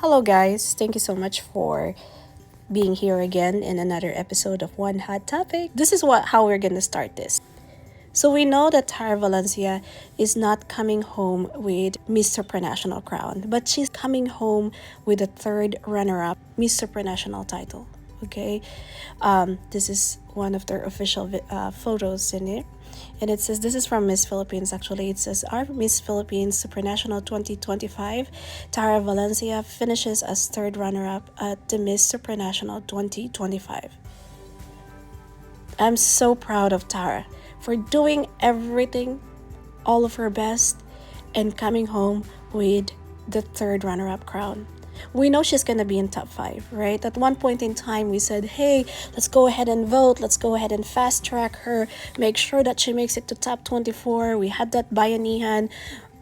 Hello, guys. Thank you so much for being here again in another episode of One Hot Topic. This is how we're going to start this. So we know that Tarah Valencia is not coming home with Miss Supranational crown, but she's coming home with the third runner-up Miss Supranational title. Okay, this is one of their official photos in it, and it says this is from Miss Philippines. Actually, it says our Miss Philippines Supranational 2025, Tarah Valencia finishes as third runner-up at the Miss Supranational 2025. I'm so proud of Tarah for doing everything, all of her best, and coming home with the third runner-up crown. We know she's gonna be in top 5, right? At one point in time, we said, hey, let's go ahead and vote. Let's go ahead and fast track her. Make sure that she makes it to top 24. We had that bayanihan.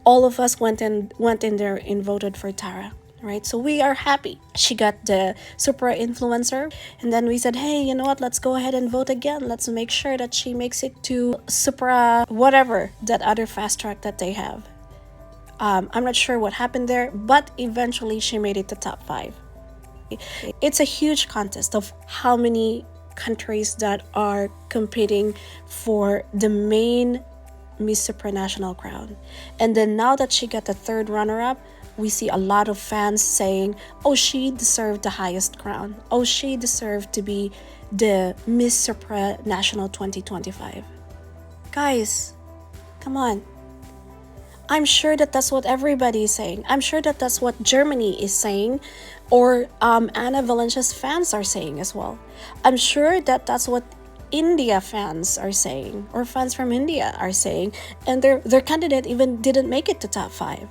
All of us went in there and voted for Tarah. Right, so we are happy she got the super influencer, and then we said, hey, you know what, let's go ahead and vote again. Let's make sure that she makes it to supra whatever that other fast track that they have. I'm not sure what happened there, but eventually she made it to top 5. It's a huge contest of how many countries that are competing for the main Miss Supranational crown. And then now that she got the third runner-up, we see a lot of fans saying, oh, she deserved the highest crown. Oh, she deserved to be the Miss Supranational 2025. Guys, come on. I'm sure that that's what everybody is saying. I'm sure that that's what Germany is saying, or Anna Valencia's fans are saying as well. I'm sure that that's what India fans are saying, or fans from India are saying, and their candidate even didn't make it to top 5.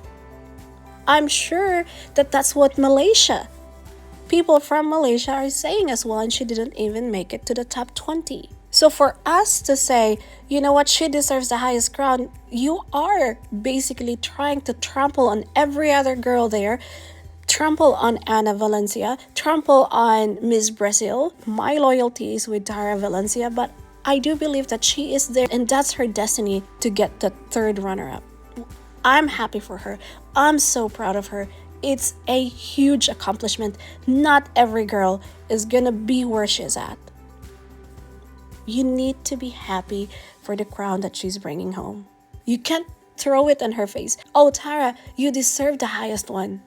I'm sure that that's what people from Malaysia are saying as well, and she didn't even make it to the top 20. So for us to say, you know what, she deserves the highest crown, you are basically trying to trample on every other girl there, trample on Anna Valencia, trample on Miss Brazil. My loyalty is with Tarah Valencia, but I do believe that she is there, and that's her destiny to get the third runner-up. I'm happy for her. I'm so proud of her. It's a huge accomplishment. Not every girl is gonna be where she's at. You need to be happy for the crown that she's bringing home. You can't throw it in her face. Oh, Tarah, you deserve the highest one.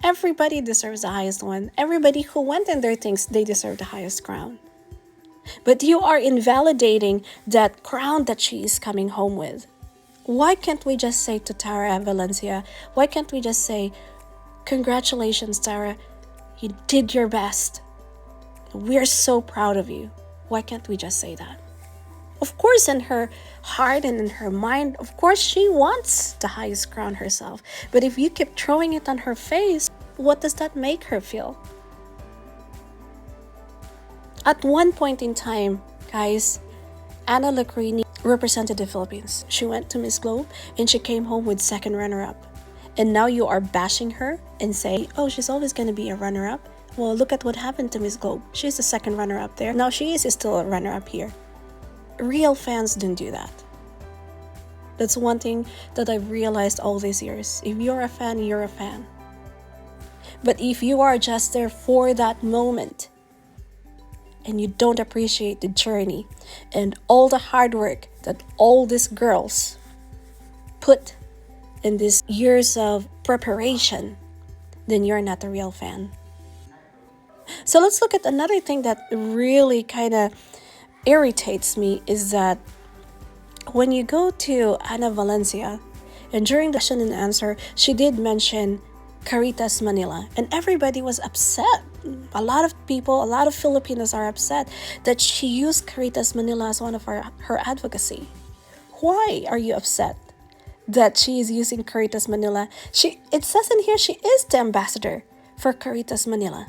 Everybody deserves the highest one. Everybody who went in there thinks they deserve the highest crown. But you are invalidating that crown that she is coming home with. Why can't we just say to Tarah Valencia, why can't we just say, congratulations, Tarah, you did your best. We're so proud of you. Why can't we just say that? Of course, in her heart and in her mind, of course, she wants the highest crown herself. But if you keep throwing it on her face, what does that make her feel? At one point in time, guys, Anna Lakrini represented the Philippines. She went to Miss Globe and she came home with second runner-up. And now you are bashing her and say, oh, she's always going to be a runner-up. Well, look at what happened to Miss Globe. She's the second runner-up there. Now she is still a runner-up here. Real fans didn't do that. That's one thing that I've realized all these years. If you're a fan, you're a fan. But if you are just there for that moment, and you don't appreciate the journey and all the hard work that all these girls put in these years of preparation, then you're not a real fan. So let's look at another thing that really kind of irritates me is that when you go to Anna Valencia, and during the question and answer, she did mention Caritas Manila, and everybody was upset. A lot of people, a lot of Filipinos are upset that she used Caritas Manila as one of her advocacy. Why are you upset that she is using Caritas Manila? It says in here she is the ambassador for Caritas Manila.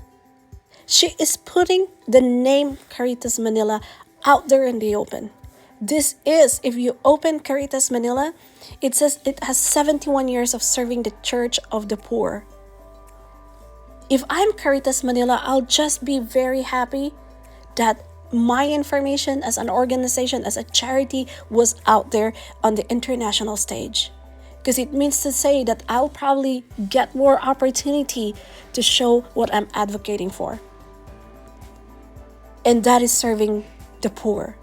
She is putting the name Caritas Manila out there in the open. This is, if you open Caritas Manila, it says it has 71 years of serving the Church of the Poor. If I'm Caritas Manila, I'll just be very happy that my information as an organization, as a charity, was out there on the international stage. because it means to say that I'll probably get more opportunity to show what I'm advocating for. And that is serving the poor.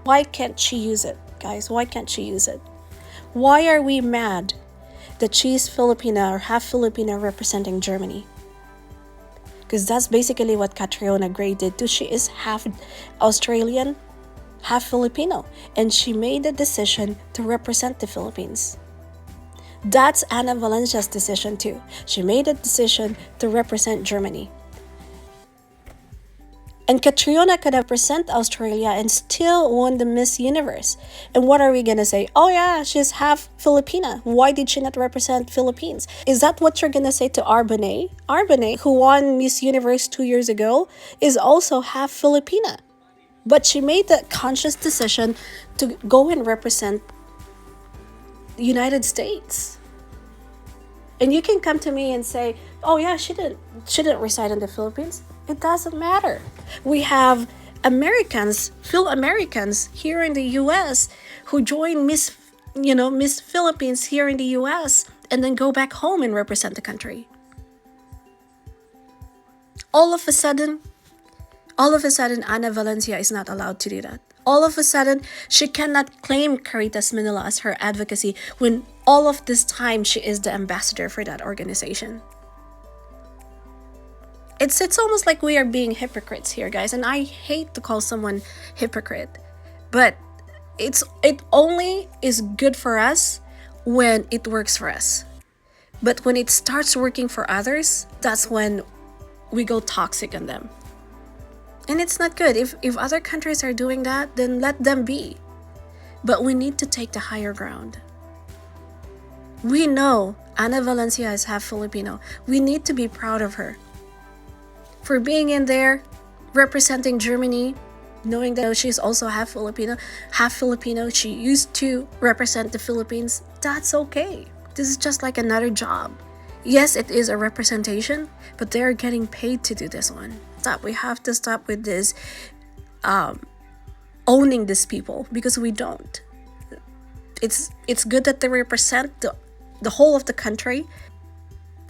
Why can't she use it, guys? Why can't she use it? Why are we mad that she's Filipina or half Filipina representing Germany? Because that's basically what Catriona Gray did too. She is half Australian, half Filipino, and she made the decision to represent the Philippines. That's Anna Valencia's decision too. She made a decision to represent Germany. And Catriona could have represented Australia and still won the Miss Universe. And what are we gonna say? Oh yeah, she's half Filipina. Why did she not represent Philippines? Is that what you're gonna say to Arbonne? Arbonne, who won Miss Universe 2 years ago, is also half Filipina. But she made the conscious decision to go and represent the United States. And you can come to me and say, oh yeah, she didn't reside in the Philippines. It doesn't matter. We have Americans, Phil-Americans here in the US who join Miss Philippines here in the US and then go back home and represent the country. All of a sudden, Anna Valencia is not allowed to do that. All of a sudden, she cannot claim Caritas Manila as her advocacy when all of this time she is the ambassador for that organization. It's almost like we are being hypocrites here, guys, and I hate to call someone hypocrite, but it only is good for us when it works for us. But when it starts working for others, that's when we go toxic on them. And it's not good. If other countries are doing that, then let them be. But we need to take the higher ground. We know Anna Valencia is half Filipino. We need to be proud of her for being in there, representing Germany, knowing that she's also half Filipino. She used to represent the Philippines. That's okay. This is just like another job. Yes, it is a representation, but they're getting paid to do this one. We have to stop with this owning these people, because we don't. It's good that they represent the whole of the country.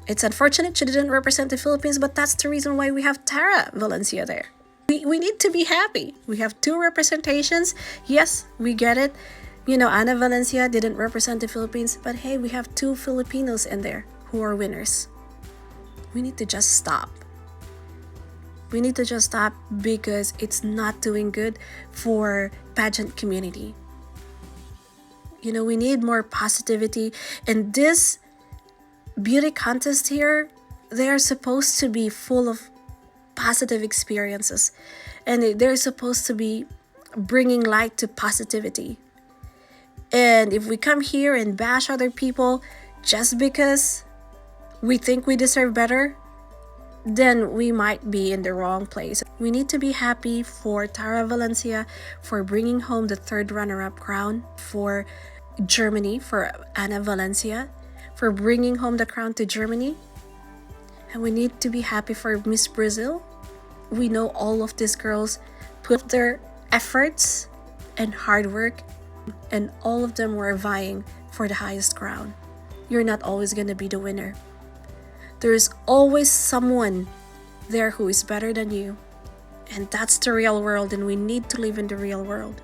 It's unfortunate she didn't represent the Philippines, but that's the reason why we have Tarah Valencia there. We need to be happy. We have 2 representations. Yes, we get it. Anna Valencia didn't represent the Philippines, but hey, we have 2 Filipinos in there who are winners. We need to just stop. We need to just stop because it's not doing good for pageant community. We need more positivity. And this beauty contest here, they are supposed to be full of positive experiences. And they're supposed to be bringing light to positivity. And if we come here and bash other people just because we think we deserve better, then we might be in the wrong place. We need to be happy for Tarah Valencia for bringing home the 3rd runner-up crown, for Germany, for Anna Valencia, for bringing home the crown to Germany. And we need to be happy for Miss Brazil. We know all of these girls put their efforts and hard work, and all of them were vying for the highest crown. You're not always going to be the winner. There's always someone there who is better than you. And that's the real world, and we need to live in the real world.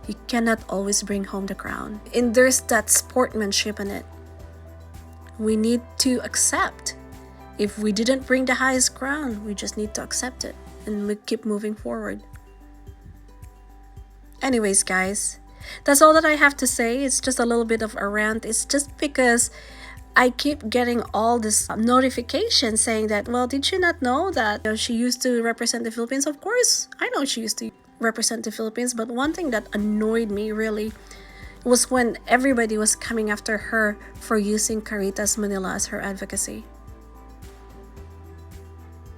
You cannot always bring home the crown. And there's that sportsmanship in it. We need to accept. If we didn't bring the highest crown, we just need to accept it and we keep moving forward. Anyways, guys, that's all that I have to say. It's just a little bit of a rant. It's just because I keep getting all this notifications saying that, well, did you not know that she used to represent the Philippines? Of course, I know she used to represent the Philippines, but one thing that annoyed me really was when everybody was coming after her for using Caritas Manila as her advocacy.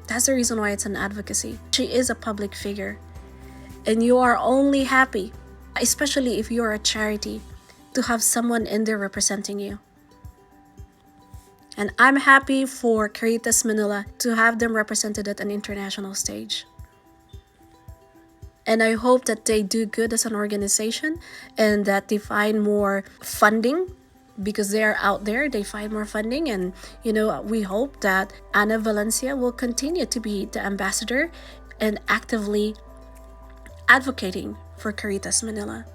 That's the reason why it's an advocacy. She is a public figure, and you are only happy, especially if you're a charity, to have someone in there representing you. And I'm happy for Caritas Manila to have them represented at an international stage. And I hope that they do good as an organization and that they find more funding, because they are out there, they find more funding. And we hope that Anna Valencia will continue to be the ambassador and actively advocating for Caritas Manila.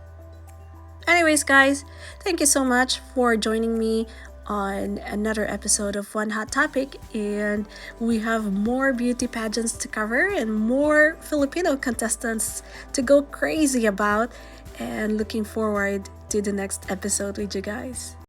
Anyways, guys, thank you so much for joining me on another episode of One Hot Topic. And we have more beauty pageants to cover and more Filipino contestants to go crazy about. And looking forward to the next episode with you guys.